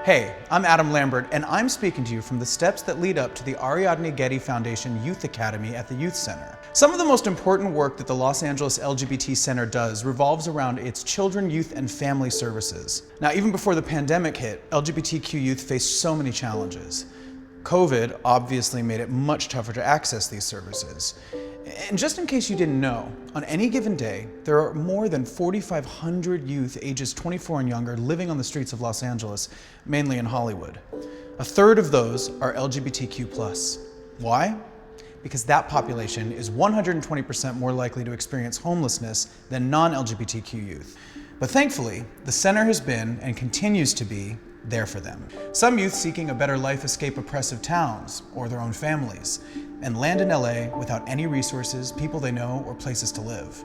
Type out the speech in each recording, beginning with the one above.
Hey, I'm Adam Lambert, and I'm speaking to you from the steps that lead up to the Ariadne Getty Foundation Youth Academy at the Youth Center. Some of the most important work that the Los Angeles LGBT Center does revolves around its children, youth, and family services. Now, even before the pandemic hit, LGBTQ youth faced so many challenges. COVID obviously made it much tougher to access these services. And just in case you didn't know, on any given day, there are more than 4,500 youth ages 24 and younger living on the streets of Los Angeles, mainly in Hollywood. A third of those are LGBTQ+. Why? Because that population is 120% more likely to experience homelessness than non-LGBTQ youth. But thankfully, the center has been and continues to be there for them. Some youth seeking a better life escape oppressive towns or their own families and land in LA without any resources, people they know, or places to live.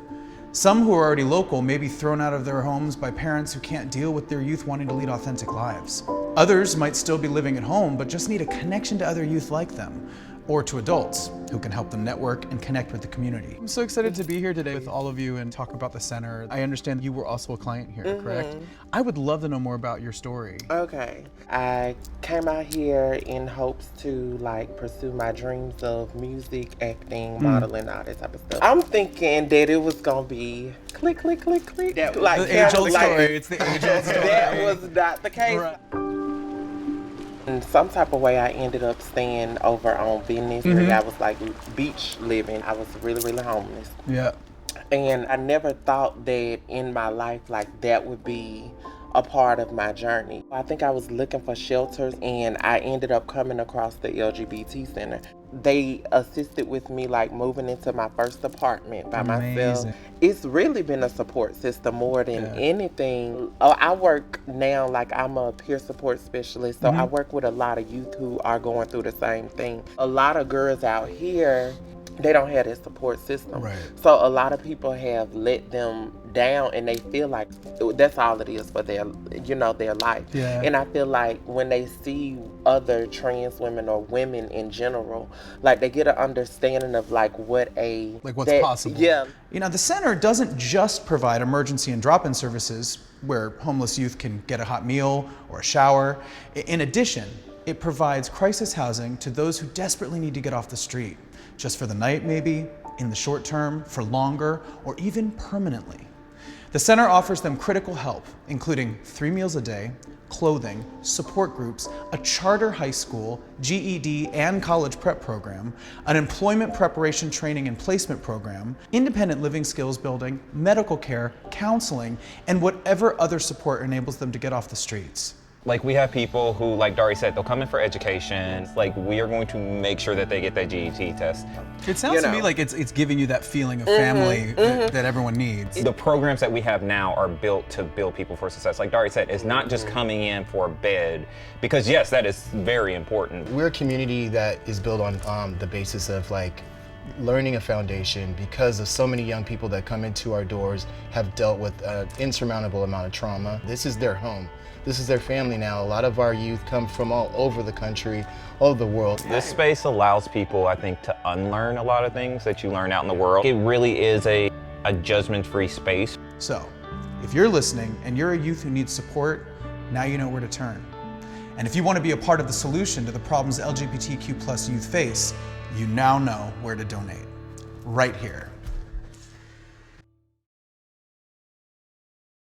Some who are already local may be thrown out of their homes by parents who can't deal with their youth wanting to lead authentic lives. Others might still be living at home but just need a connection to other youth like them, or to adults who can help them network and connect with the community. I'm so excited to be here today with all of you and talk about the center. I understand you were also a client here, correct? I would love to know more about your story. Okay. I came out here in hopes to pursue my dreams of music, acting, modeling, all that type of stuff. I'm thinking that it was gonna be click, click, click, click. The age-old story, it's the age-old story. That was not the case. Right. In some type of way, I ended up staying over on Venice. I was beach living. I was really, really homeless. Yeah. And I never thought that in my life that would be a part of my journey. I think I was looking for shelters and I ended up coming across the LGBT Center. They assisted with me moving into my first apartment by myself. It's really been a support system more than anything. I work now I'm a peer support specialist, so I work with a lot of youth who are going through the same thing. A lot of girls out here, they don't have that support system. Right. So a lot of people have let them down and they feel like that's all it is for their life. Yeah. And I feel like when they see other trans women or women in general, they get an understanding of what's possible. Yeah. You know, the center doesn't just provide emergency and drop-in services where homeless youth can get a hot meal or a shower. In addition, it provides crisis housing to those who desperately need to get off the street. Just for the night maybe, in the short term, for longer, or even permanently. The center offers them critical help, including 3 meals a day, clothing, support groups, a charter high school, GED and college prep program, an employment preparation training and placement program, independent living skills building, medical care, counseling, and whatever other support enables them to get off the streets. We have people who, like Dari said, they'll come in for education. We are going to make sure that they get that GET test. It sounds to me like it's giving you that feeling of family that everyone needs. The programs that we have now are built to build people for success. Like Dari said, it's not just coming in for a bed, because yes, that is very important. We're a community that is built on the basis of learning a foundation, because of so many young people that come into our doors have dealt with an insurmountable amount of trauma. This is their home. This is their family now. A lot of our youth come from all over the country, all over the world. This space allows people, I think, to unlearn a lot of things that you learn out in the world. It really is a judgment-free space. So, if you're listening and you're a youth who needs support, now you know where to turn. And if you want to be a part of the solution to the problems LGBTQ+ youth face, you now know where to donate. Right here.